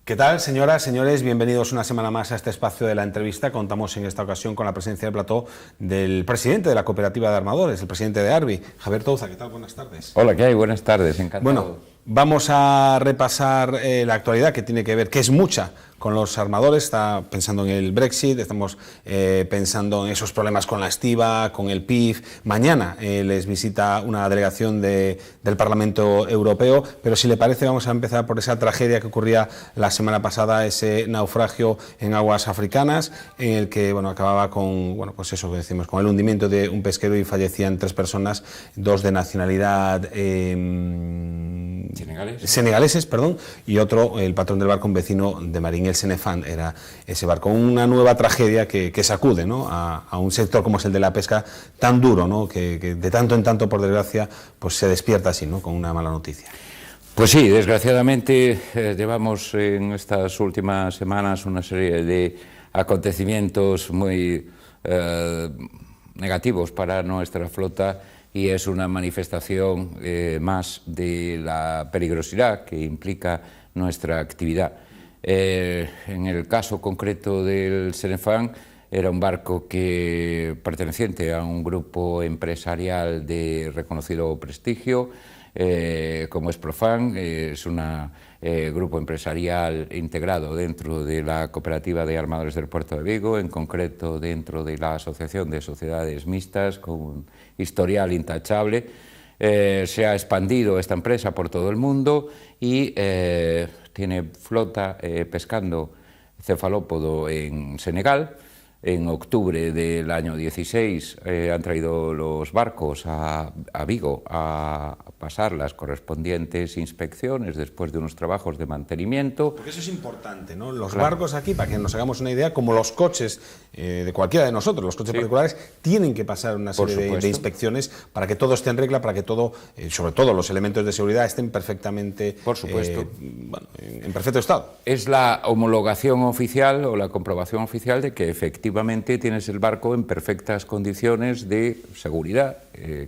¿Qué tal, señoras, señores? Bienvenidos una semana más a este espacio de la entrevista. Contamos en esta ocasión con la presencia del plató del presidente de la cooperativa de armadores, el presidente de ARBI, Javier Touza. ¿Qué tal? Buenas tardes. Hola, ¿qué hay? Buenas tardes, encantado. Bueno, vamos a repasar la actualidad que tiene que ver, que es mucha, con los armadores. Está pensando en el Brexit, estamos pensando en esos problemas con la estiba, con el PIF. Mañana les visita una delegación del Parlamento Europeo, pero si le parece vamos a empezar por esa tragedia que ocurría la semana pasada, ese naufragio en aguas africanas, en el que acababa con, pues eso que decimos, con el hundimiento de un pesquero y fallecían 3 personas, 2 de nacionalidad senegaleses, y otro, el patrón del barco, un vecino de Marín, el Senefant, era ese barco. Una nueva tragedia que sacude, ¿no?, a un sector como es el de la pesca, tan duro, ¿no?, que de tanto en tanto, por desgracia, pues se despierta así, ¿no?, con una mala noticia. Pues sí, desgraciadamente llevamos en estas últimas semanas una serie de acontecimientos muy negativos para nuestra flota, y es una manifestación más de la peligrosidad que implica nuestra actividad. En el caso concreto del Senefant, era un barco perteneciente a un grupo empresarial de reconocido prestigio, como es Profan. Es un grupo empresarial integrado dentro de la Cooperativa de Armadores del Puerto de Vigo, en concreto dentro de la Asociación de Sociedades Mixtas, con un historial intachable. Se ha expandido esta empresa por todo el mundo y tiene flota pescando cefalópodo en Senegal. En octubre del año 16 han traído los barcos a Vigo a pasar las correspondientes inspecciones después de unos trabajos de mantenimiento. Porque eso es importante, ¿no? Los barcos aquí, para que nos hagamos una idea, como los coches de cualquiera de nosotros, los coches particulares, tienen que pasar una serie de inspecciones para que todo esté en regla, para que todo, sobre todo los elementos de seguridad, estén perfectamente, en perfecto estado. Es la homologación oficial o la comprobación oficial de que efectivamente tienes el barco en perfectas condiciones de seguridad,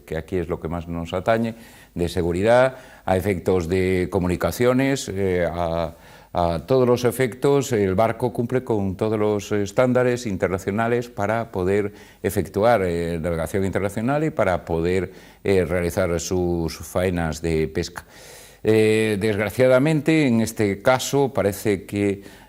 que aquí es lo que más nos atañe, de seguridad, a efectos de comunicaciones, a todos los efectos. El barco cumple con todos los estándares internacionales para poder efectuar navegación internacional y para poder realizar sus faenas de pesca. Desgraciadamente, en este caso, parece que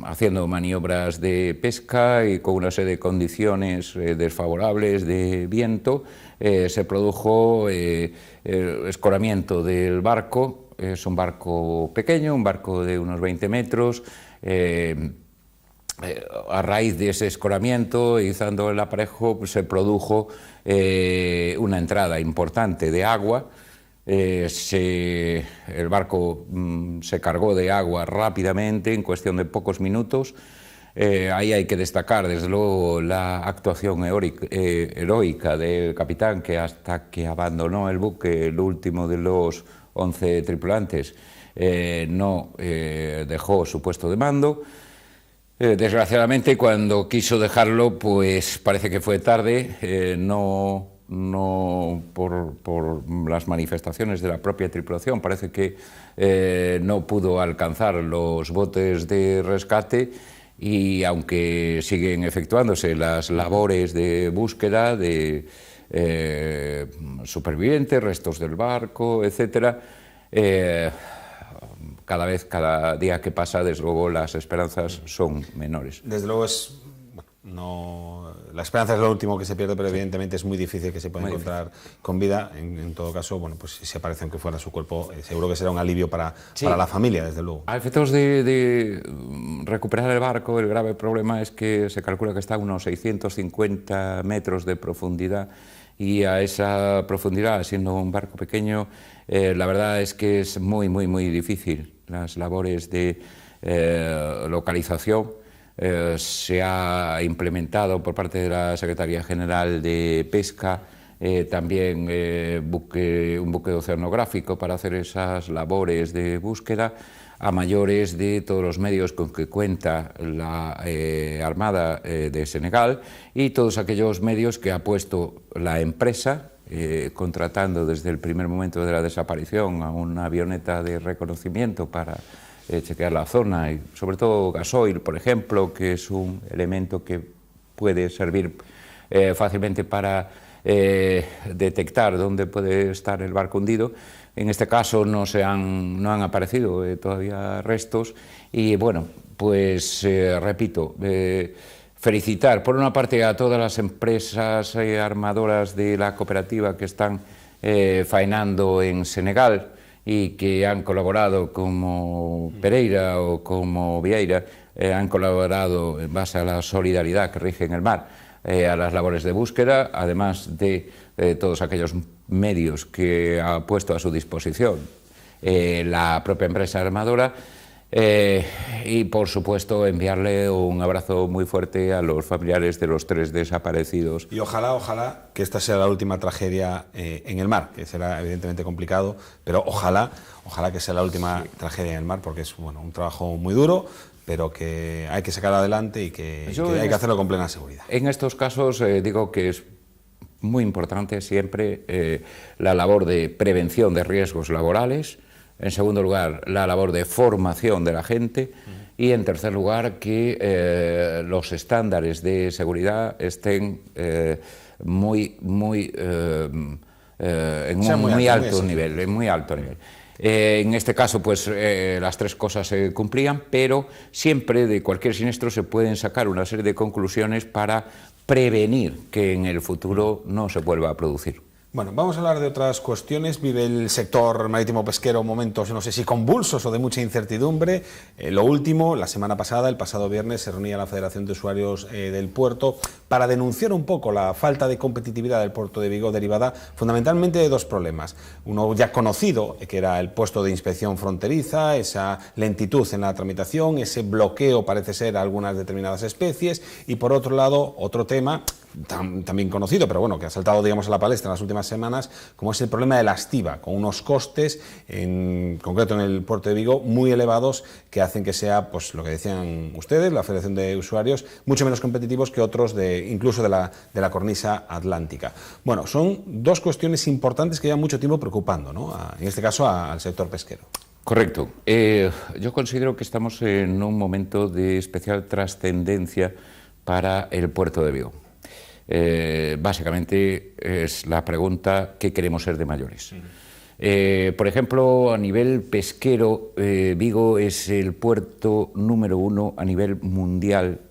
haciendo maniobras de pesca y con una serie de condiciones desfavorables de viento, se produjo el escoramiento del barco. Es un barco pequeño, un barco de unos 20 metros. A raíz de ese escoramiento, izando el aparejo, se produjo una entrada importante de agua. El barco se cargó de agua rápidamente, en cuestión de pocos minutos. Ahí hay que destacar, desde luego, la actuación heroica del capitán, que hasta que abandonó el buque, el último de los 11 tripulantes, no dejó su puesto de mando. Desgraciadamente, cuando quiso dejarlo, pues parece que fue tarde, no por las manifestaciones de la propia tripulación, parece que no pudo alcanzar los botes de rescate, y aunque siguen efectuándose las labores de búsqueda de supervivientes, restos del barco, etcétera, cada día que pasa, desde luego, las esperanzas son menores. Desde luego la esperanza es lo último que se pierde, pero evidentemente es muy difícil que se pueda encontrar con vida. En todo caso, pues si aparece aunque fuera su cuerpo, seguro que será un alivio para la familia, desde luego. A efectos de recuperar el barco, el grave problema es que se calcula que está a unos 650 metros de profundidad, y a esa profundidad, siendo un barco pequeño, la verdad es que es muy difícil las labores de localización. Se ha implementado por parte de la Secretaría General de Pesca también un buque oceanográfico para hacer esas labores de búsqueda, a mayores de todos los medios con que cuenta la Armada de Senegal y todos aquellos medios que ha puesto la empresa, contratando desde el primer momento de la desaparición a una avioneta de reconocimiento para chequear la zona, y sobre todo gasoil, por ejemplo, que es un elemento que puede servir fácilmente para detectar dónde puede estar el barco hundido. En este caso no han aparecido todavía restos y bueno, pues repito, felicitar por una parte a todas las empresas armadoras de la cooperativa que están faenando en Senegal y que han colaborado como Pereira o como Vieira, han colaborado en base a la solidaridad que rige en el mar a las labores de búsqueda, además de todos aquellos medios que ha puesto a su disposición la propia empresa armadora, y por supuesto enviarle un abrazo muy fuerte a los familiares de los 3 desaparecidos. Y ojalá que esta sea la última tragedia en el mar, que será evidentemente complicado, pero ojalá que sea la última tragedia en el mar, porque es un trabajo muy duro, pero que hay que sacar adelante y que hay que hacerlo con plena seguridad. En estos casos digo que es muy importante siempre la labor de prevención de riesgos laborales, en segundo lugar la labor de formación de la gente y en tercer lugar que los estándares de seguridad estén en muy alto nivel. En este caso, pues las 3 cosas se cumplían, pero siempre de cualquier siniestro se pueden sacar una serie de conclusiones para prevenir que en el futuro no se vuelva a producir. Bueno, vamos a hablar de otras cuestiones. Vive el sector marítimo pesquero momentos, no sé si convulsos o de mucha incertidumbre. Lo último, la semana pasada, el pasado viernes, se reunía la Federación de Usuarios del Puerto para denunciar un poco la falta de competitividad del puerto de Vigo, derivada fundamentalmente de 2 problemas. Uno ya conocido, que era el puesto de inspección fronteriza, esa lentitud en la tramitación, ese bloqueo parece ser a algunas determinadas especies, y por otro lado, otro tema también conocido, pero bueno, que ha saltado, digamos, a la palestra en las últimas semanas, como es el problema de la estiba, con unos costes, en concreto en el puerto de Vigo, muy elevados, que hacen que sea, pues lo que decían ustedes, la Federación de Usuarios, mucho menos competitivos que otros, incluso de la cornisa atlántica. Bueno, son 2 cuestiones importantes que llevan mucho tiempo preocupando, ¿no? En este caso al sector pesquero. Correcto. Yo considero que estamos en un momento de especial trascendencia para el puerto de Vigo. Básicamente es la pregunta: ¿qué queremos ser de mayores? Por ejemplo, a nivel pesquero, Vigo es el puerto número 1 a nivel mundial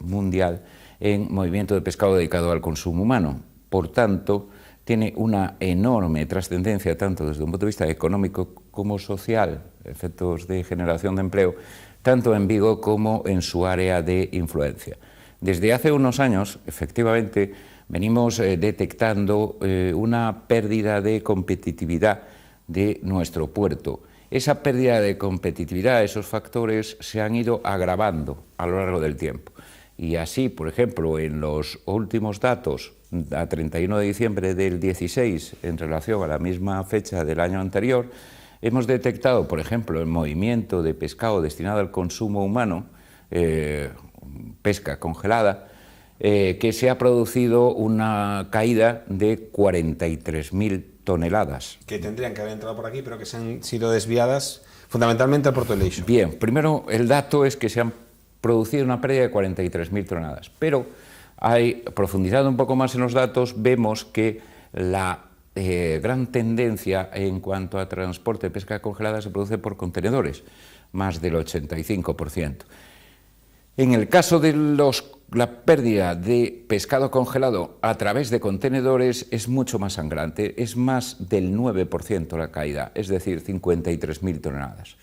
en movimiento de pescado dedicado al consumo humano. Por tanto, tiene una enorme trascendencia tanto desde un punto de vista económico como social, efectos de generación de empleo, tanto en Vigo como en su área de influencia. Desde hace unos años, efectivamente, venimos detectando una pérdida de competitividad de nuestro puerto. Esa pérdida de competitividad, esos factores se han ido agravando a lo largo del tiempo. Y así, por ejemplo, en los últimos datos, a 31 de diciembre del 16, en relación a la misma fecha del año anterior, hemos detectado, por ejemplo, el movimiento de pescado destinado al consumo humano, pesca congelada, que se ha producido una caída de 43.000 toneladas. Que tendrían que haber entrado por aquí, pero que se han sido desviadas fundamentalmente al puerto de Leixo. Bien, primero el dato es que se han producido una pérdida de 43.000 toneladas, pero profundizando un poco más en los datos, vemos que la gran tendencia en cuanto a transporte de pesca congelada se produce por contenedores, más del 85%. En el caso de la pérdida de pescado congelado a través de contenedores es mucho más sangrante, es más del 9% la caída, es decir, 53.000 toneladas.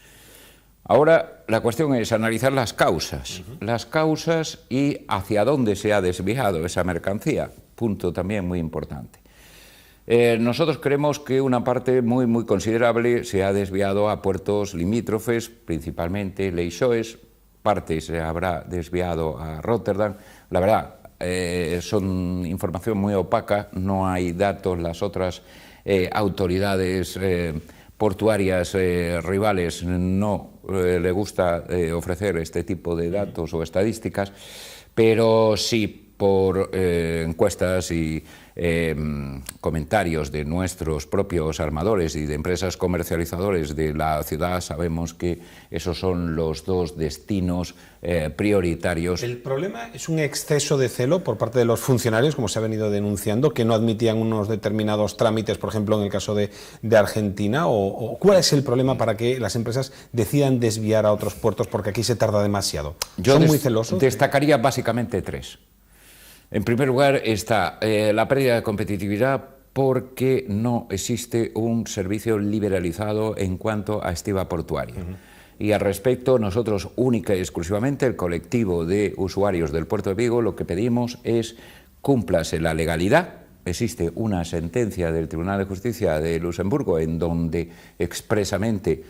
Ahora la cuestión es analizar las causas y hacia dónde se ha desviado esa mercancía, punto también muy importante. Nosotros creemos que una parte muy considerable se ha desviado a puertos limítrofes, principalmente Leixoes, parte se habrá desviado a Rotterdam. La verdad, son información muy opaca, no hay datos, las otras autoridades portuarias rivales no le gusta ofrecer este tipo de datos o estadísticas, pero si por encuestas y comentarios de nuestros propios armadores y de empresas comercializadores de la ciudad, sabemos que esos son los dos destinos prioritarios. El problema es un exceso de celo por parte de los funcionarios, como se ha venido denunciando, que no admitían unos determinados trámites, por ejemplo, en el caso de Argentina, o ¿cuál es el problema para que las empresas decidan desviar a otros puertos porque aquí se tarda demasiado? ¿Son muy celosos? Destacaría básicamente tres. En primer lugar está la pérdida de competitividad porque no existe un servicio liberalizado en cuanto a estiva portuaria. Y al respecto, nosotros única y exclusivamente, el colectivo de usuarios del puerto de Vigo, lo que pedimos es cúmplase la legalidad. Existe una sentencia del Tribunal de Justicia de Luxemburgo en donde expresamente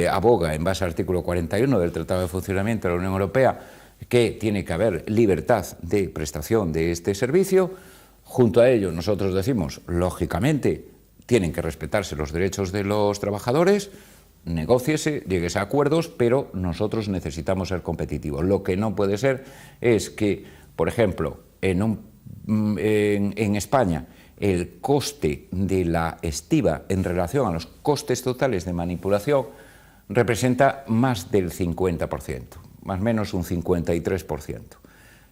aboga, en base al artículo 41 del Tratado de Funcionamiento de la Unión Europea, que tiene que haber libertad de prestación de este servicio. Junto a ello, nosotros decimos, lógicamente, tienen que respetarse los derechos de los trabajadores, negóciese, lleguese a acuerdos, pero nosotros necesitamos ser competitivos. Lo que no puede ser es que, por ejemplo, en España, el coste de la estiva en relación a los costes totales de manipulación representa más del 50%. Más o menos un 53%.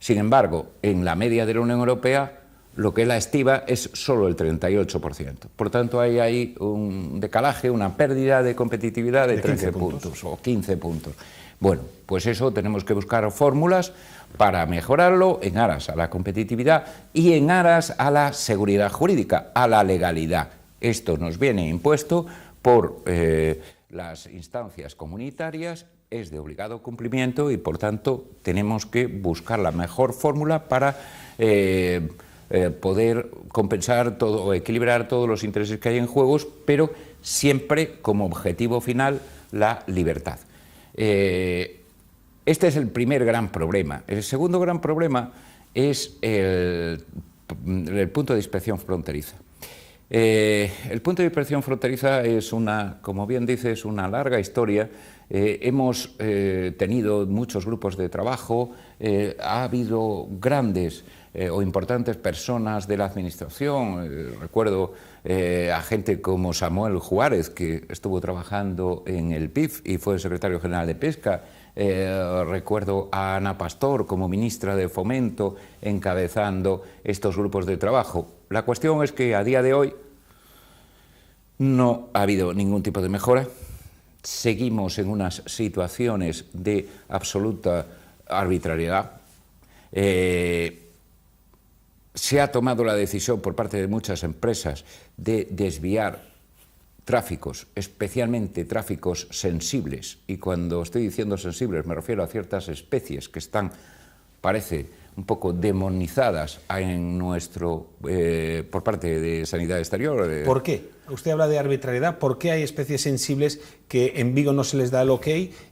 Sin embargo, en la media de la Unión Europea, lo que es la estiva es solo el 38%. Por tanto, hay ahí un decalaje, una pérdida de competitividad de 13 puntos o 15 puntos. Bueno, pues eso tenemos que buscar fórmulas para mejorarlo en aras a la competitividad y en aras a la seguridad jurídica, a la legalidad. Esto nos viene impuesto por las instancias comunitarias, es de obligado cumplimiento y, por tanto, tenemos que buscar la mejor fórmula para poder compensar todo, o equilibrar todos los intereses que hay en juegos, pero siempre como objetivo final la libertad. Este es el primer gran problema. El segundo gran problema es el punto de inspección fronteriza. El punto de inspección fronteriza es como bien dices, una larga historia. Hemos tenido muchos grupos de trabajo, ha habido grandes o importantes personas de la administración. Recuerdo a gente como Samuel Juárez, que estuvo trabajando en el PIF y fue secretario general de Pesca. Recuerdo a Ana Pastor como ministra de Fomento encabezando estos grupos de trabajo. La cuestión es que a día de hoy no ha habido ningún tipo de mejora. Seguimos en unas situaciones de absoluta arbitrariedad. Se ha tomado la decisión por parte de muchas empresas de desviar tráficos, especialmente tráficos sensibles, y cuando estoy diciendo sensibles me refiero a ciertas especies que están, parece, un poco demonizadas por parte de Sanidad Exterior. ¿Por qué? Usted habla de arbitrariedad. ¿Por qué hay especies sensibles que en Vigo no se les da el ok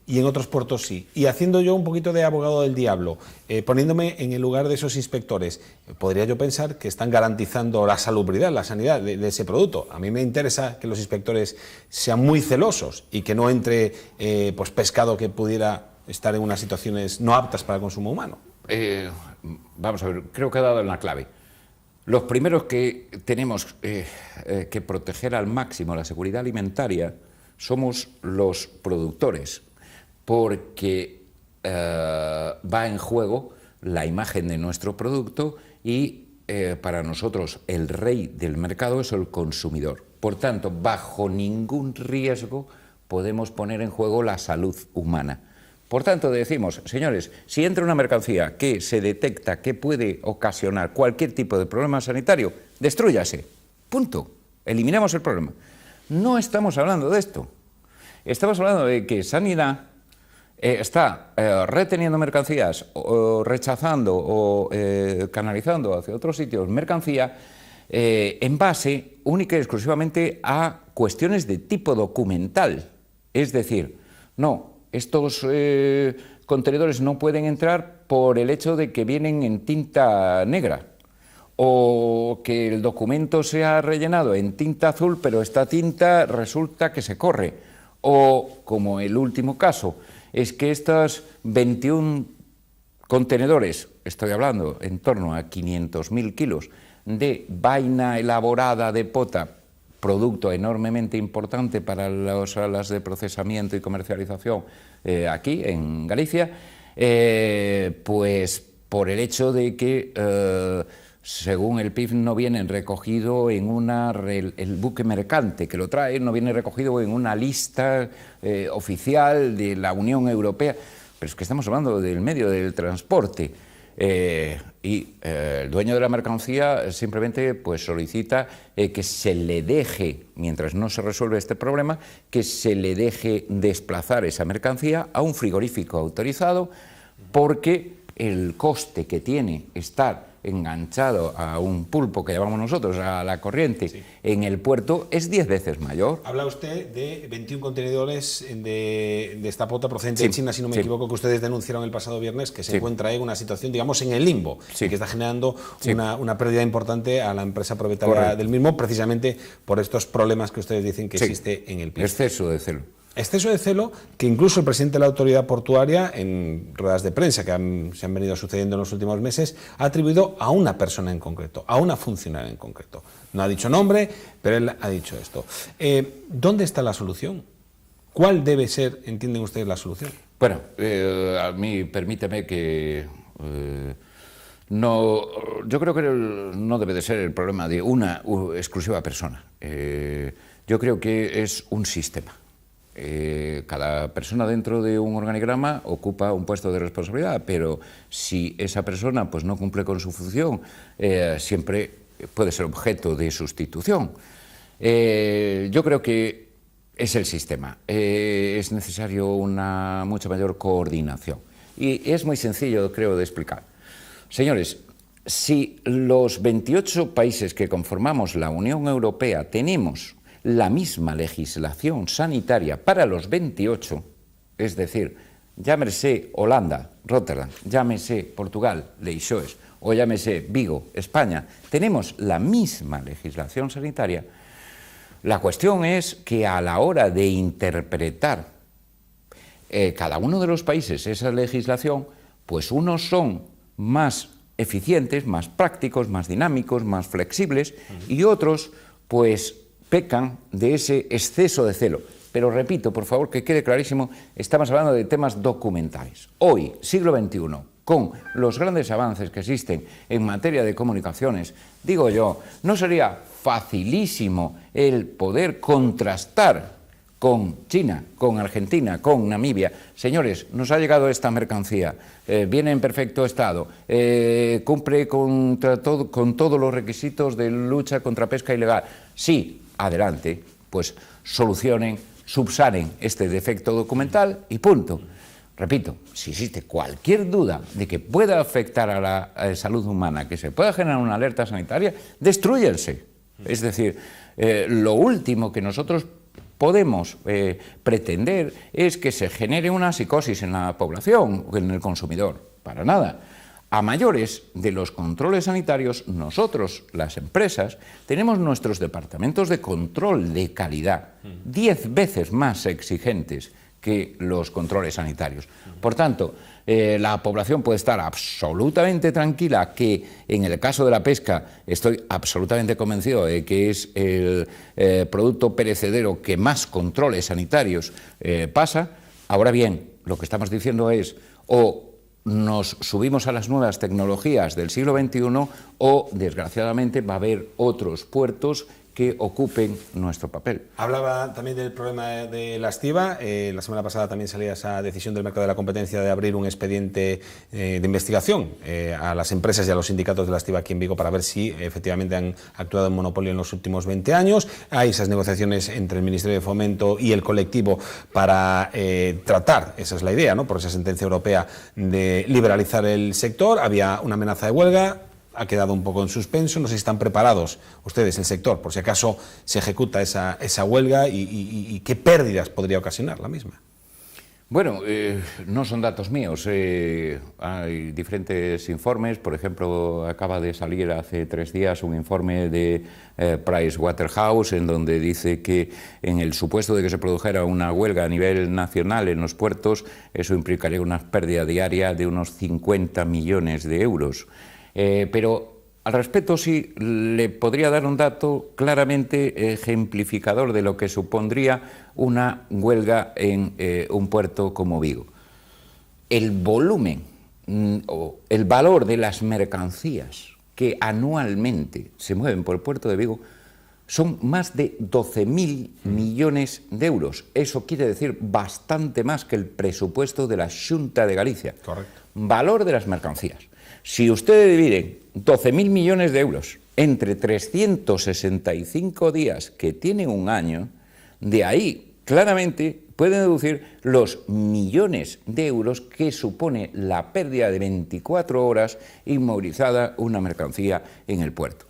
y en otros puertos sí? Y haciendo yo un poquito de abogado del diablo, poniéndome en el lugar de esos inspectores, podría yo pensar que están garantizando la salubridad, la sanidad de ese producto. A mí me interesa que los inspectores sean muy celosos y que no entre pues pescado que pudiera estar en unas situaciones no aptas para el consumo humano. Vamos a ver, creo que ha dado en la clave. Los primeros que tenemos que proteger al máximo la seguridad alimentaria somos los productores, porque va en juego la imagen de nuestro producto y para nosotros el rey del mercado es el consumidor. Por tanto, bajo ningún riesgo podemos poner en juego la salud humana. Por tanto, decimos, señores, si entra una mercancía que se detecta que puede ocasionar cualquier tipo de problema sanitario, destrúyase. Punto. Eliminamos el problema. No estamos hablando de esto. Estamos hablando de que Sanidad está reteniendo mercancías, o rechazando o canalizando hacia otros sitios mercancía en base única y exclusivamente a cuestiones de tipo documental. Es decir, no, estos contenedores no pueden entrar por el hecho de que vienen en tinta negra, o que el documento se ha rellenado en tinta azul, pero esta tinta resulta que se corre, o, como el último caso, es que estos 21 contenedores estoy hablando en torno a 500.000 kilos de vaina elaborada de pota, producto enormemente importante para las salas de procesamiento y comercialización aquí en Galicia, pues por el hecho de que, según el PIB, no vienen recogido en el buque mercante que lo trae, no viene recogido en una lista oficial de la Unión Europea, pero es que estamos hablando del medio del transporte. El dueño de la mercancía simplemente pues solicita que se le deje, mientras no se resuelve este problema, que se le deje desplazar esa mercancía a un frigorífico autorizado, porque el coste que tiene estar enganchado a un pulpo que llamamos nosotros, a la corriente, sí, en el puerto, es 10 veces mayor. Habla usted de 21 contenedores de esta pota procedente de China, si no me equivoco, que ustedes denunciaron el pasado viernes, que se encuentra en una situación, digamos, en el limbo, y que está generando una pérdida importante a la empresa propietaria del mismo, precisamente por estos problemas que ustedes dicen que existe en el PIB. Exceso de celo. Exceso de celo que incluso el presidente de la autoridad portuaria, en ruedas de prensa que se han venido sucediendo en los últimos meses, ha atribuido a una persona en concreto, a una funcionaria en concreto. No ha dicho nombre, pero él ha dicho esto. ¿Dónde está la solución? ¿Cuál debe ser, entienden ustedes, la solución? Bueno, a mí permíteme que... yo creo que no debe de ser el problema de una exclusiva persona. Yo creo que es un sistema. Cada persona dentro de un organigrama ocupa un puesto de responsabilidad, pero si esa persona pues no cumple con su función, siempre puede ser objeto de sustitución. Yo creo que es el sistema. Es necesario una mucha mayor coordinación. Y es muy sencillo, creo, de explicar. Señores, si los 28 países que conformamos la Unión Europea tenemos la misma legislación sanitaria para los 28, es decir, llámese Holanda, Rotterdam, llámese Portugal, Leixões, o llámese Vigo, España, tenemos la misma legislación sanitaria, la cuestión es que a la hora de interpretar cada uno de los países esa legislación, pues unos son más eficientes, más prácticos, más dinámicos, más flexibles, y otros, pues, pecan de ese exceso de celo. Pero repito, por favor, que quede clarísimo, estamos hablando de temas documentales. Hoy, siglo XXI, con los grandes avances que existen en materia de comunicaciones, digo yo, ¿no sería facilísimo el poder contrastar con China, con Argentina, con Namibia? Señores, nos ha llegado esta mercancía, viene en perfecto estado, cumple con todos los requisitos de lucha contra pesca ilegal. Sí, adelante, pues solucionen, subsanen este defecto documental y punto. Repito, si existe cualquier duda de que pueda afectar a la salud humana, que se pueda generar una alerta sanitaria, destrúyense. Es decir, lo último que nosotros podemos pretender es que se genere una psicosis en la población, en el consumidor. Para nada. A mayores de los controles sanitarios, nosotros, las empresas, tenemos nuestros departamentos de control de calidad 10 veces más exigentes que los controles sanitarios. Por tanto, la población puede estar absolutamente tranquila que, en el caso de la pesca, estoy absolutamente convencido de que es el producto perecedero que más controles sanitarios pasa. Ahora bien, lo que estamos diciendo es o nos subimos a las nuevas tecnologías del siglo XXI o, desgraciadamente, va a haber otros puertos que ocupen nuestro papel. Hablaba también del problema de la estiba. La semana pasada también salía esa decisión del mercado de la competencia de abrir un expediente de investigación a las empresas y a los sindicatos de la estiba aquí en Vigo para ver si efectivamente han actuado en monopolio en los últimos 20 años. Hay esas negociaciones entre el Ministerio de Fomento y el colectivo para tratar, esa es la idea, ¿no?, por esa sentencia europea de liberalizar el sector. Había una amenaza de huelga. Ha quedado un poco en suspenso. No sé si están preparados ustedes, el sector, por si acaso se ejecuta esa huelga y qué pérdidas podría ocasionar la misma. Bueno, no son datos míos, hay diferentes informes, por ejemplo, acaba de salir hace 3 días un informe de Pricewaterhouse en donde dice que en el supuesto de que se produjera una huelga a nivel nacional en los puertos, eso implicaría una pérdida diaria de unos 50 millones de euros. Pero al respecto sí le podría dar un dato claramente ejemplificador de lo que supondría una huelga en un puerto como Vigo. El volumen o el valor de las mercancías que anualmente se mueven por el puerto de Vigo son más de 12.000 millones de euros. Eso quiere decir bastante más que el presupuesto de la Xunta de Galicia. Correcto. Valor de las mercancías. Si usted divide 12.000 millones de euros entre 365 días que tiene un año, de ahí claramente pueden deducir los millones de euros que supone la pérdida de 24 horas inmovilizada una mercancía en el puerto.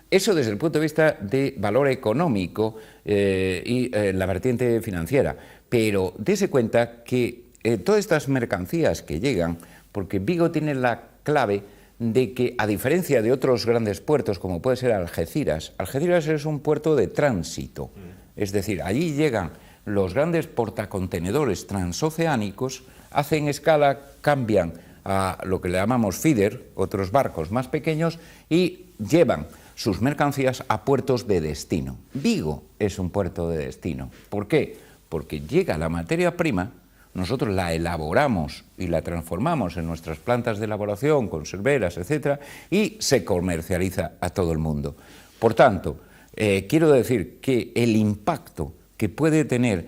Eso desde el punto de vista de valor económico y la vertiente financiera. Pero dése cuenta que todas estas mercancías que llegan, porque Vigo tiene la clave de que, a diferencia de otros grandes puertos, como puede ser Algeciras, Algeciras es un puerto de tránsito, es decir, allí llegan los grandes portacontenedores transoceánicos, hacen escala, cambian a lo que le llamamos feeder, otros barcos más pequeños, y llevan sus mercancías a puertos de destino. Vigo es un puerto de destino. ¿Por qué? Porque llega la materia prima, nosotros la elaboramos y la transformamos en nuestras plantas de elaboración, conserveras, etcétera, y se comercializa a todo el mundo. Por tanto, quiero decir que el impacto que puede tener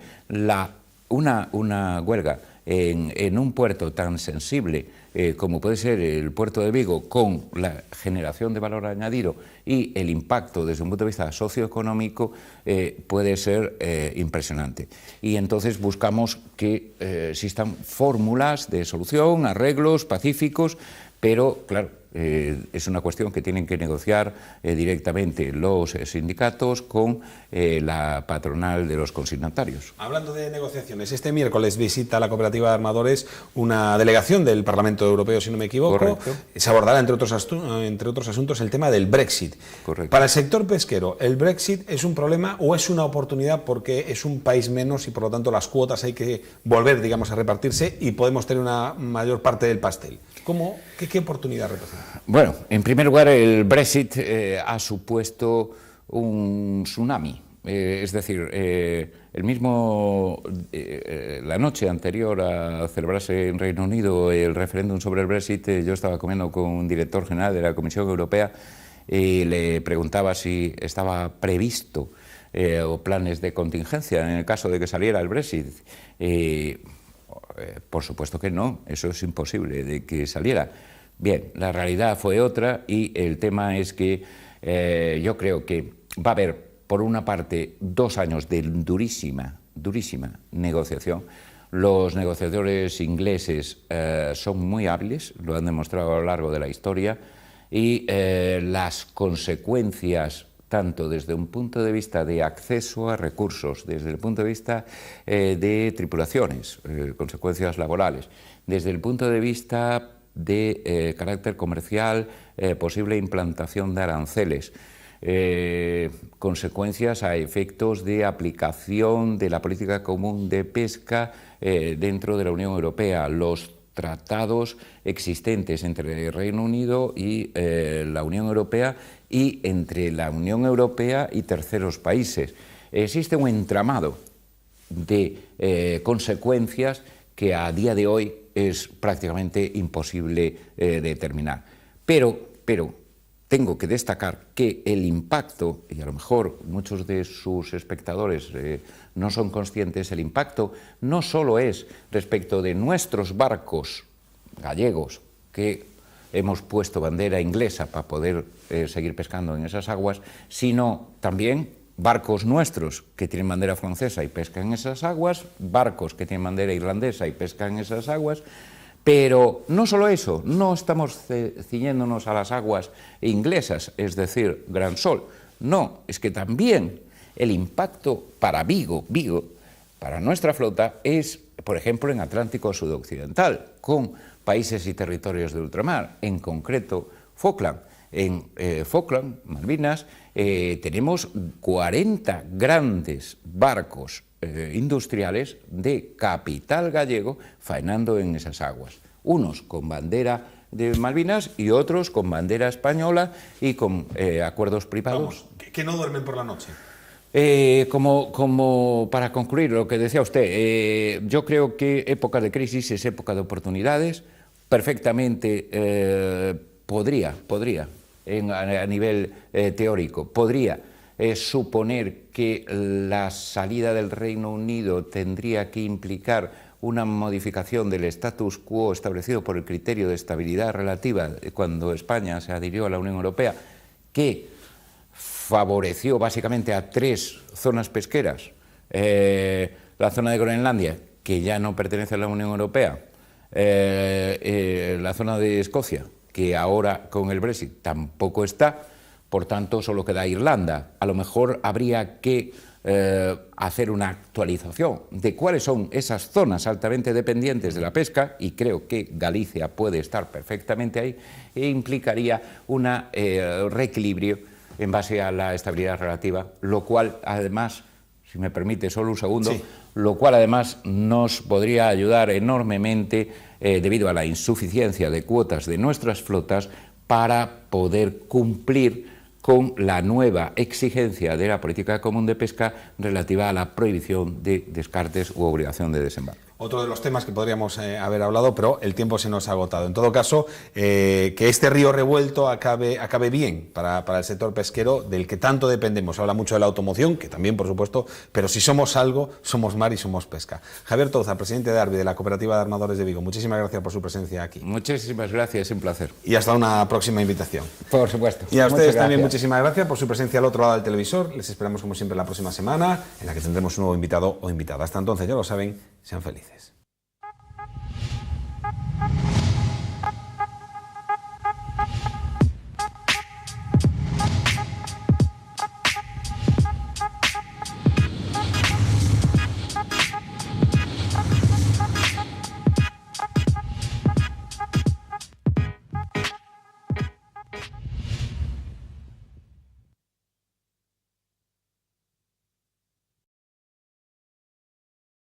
una huelga en un puerto tan sensible como puede ser el puerto de Vigo, con la generación de valor añadido y el impacto desde un punto de vista socioeconómico, puede ser impresionante. Y entonces buscamos que existan fórmulas de solución, arreglos pacíficos, pero claro, es una cuestión que tienen que negociar directamente los sindicatos con la patronal de los consignatarios. Hablando de negociaciones, este miércoles visita la cooperativa de armadores una delegación del Parlamento Europeo, si no me equivoco. Correcto. Se abordará, entre otros asuntos, el tema del Brexit. Correcto. Para el sector pesquero, ¿el Brexit es un problema o es una oportunidad porque es un país menos y por lo tanto las cuotas hay que volver, digamos, a repartirse y podemos tener una mayor parte del pastel? ¿Qué oportunidad representa? Bueno, en primer lugar, el Brexit ha supuesto un tsunami. Es decir, la noche anterior a celebrarse en Reino Unido el referéndum sobre el Brexit, yo estaba comiendo con un director general de la Comisión Europea y le preguntaba si estaba previsto o planes de contingencia en el caso de que saliera el Brexit. Por supuesto que no, eso es imposible de que saliera. Bien, la realidad fue otra y el tema es que yo creo que va a haber, por una parte, 2 años de durísima negociación. Los negociadores ingleses son muy hábiles, lo han demostrado a lo largo de la historia, y las consecuencias, tanto desde un punto de vista de acceso a recursos, desde el punto de vista de tripulaciones, consecuencias laborales, desde el punto de vista de carácter comercial, posible implantación de aranceles, consecuencias a efectos de aplicación de la política común de pesca dentro de la Unión Europea, los tratados existentes entre el Reino Unido y la Unión Europea y entre la Unión Europea y terceros países. Existe un entramado de consecuencias que a día de hoy es prácticamente imposible determinar. Pero tengo que destacar que el impacto, y a lo mejor muchos de sus espectadores no son conscientes, el impacto no solo es respecto de nuestros barcos gallegos, que hemos puesto bandera inglesa para poder seguir pescando en esas aguas, sino también barcos nuestros que tienen bandera francesa y pescan en esas aguas, barcos que tienen bandera irlandesa y pescan en esas aguas. Pero no solo eso, no estamos ciñéndonos a las aguas inglesas, es decir, Gran Sol. No, es que también el impacto para Vigo, para nuestra flota, es por ejemplo, en Atlántico Sudoccidental, con países y territorios de ultramar, en concreto Falkland. En Falkland, Malvinas, tenemos 40 grandes barcos industriales de capital gallego faenando en esas aguas. Unos con bandera de Malvinas y otros con bandera española y con acuerdos privados. Vamos, que no duermen por la noche. Como para concluir lo que decía usted, yo creo que época de crisis es época de oportunidades. Perfectamente podría, a nivel teórico, podría suponer que la salida del Reino Unido tendría que implicar una modificación del status quo establecido por el criterio de estabilidad relativa cuando España se adhirió a la Unión Europea, que favoreció básicamente a 3 zonas pesqueras, la zona de Groenlandia, que ya no pertenece a la Unión Europea, la zona de Escocia, que ahora con el Brexit tampoco está, por tanto solo queda Irlanda. A lo mejor habría que hacer una actualización de cuáles son esas zonas altamente dependientes de la pesca, y creo que Galicia puede estar perfectamente ahí, e implicaría un reequilibrio en base a la estabilidad relativa, lo cual además, si me permite solo un segundo, sí, lo cual además nos podría ayudar enormemente debido a la insuficiencia de cuotas de nuestras flotas para poder cumplir con la nueva exigencia de la política común de pesca relativa a la prohibición de descartes u obligación de desembarque. Otro de los temas que podríamos haber hablado, pero el tiempo se nos ha agotado. En todo caso, que este río revuelto acabe bien para el sector pesquero del que tanto dependemos. Habla mucho de la automoción, que también, por supuesto, pero si somos algo, somos mar y somos pesca. Javier Touza, presidente de ARBI, de la Cooperativa de Armadores de Vigo, muchísimas gracias por su presencia aquí. Muchísimas gracias, un placer. Y hasta una próxima invitación. Por supuesto. Y a ustedes también muchísimas gracias por su presencia al otro lado del televisor. Les esperamos como siempre la próxima semana, en la que tendremos un nuevo invitado o invitada. Hasta entonces, ya lo saben, sean felices.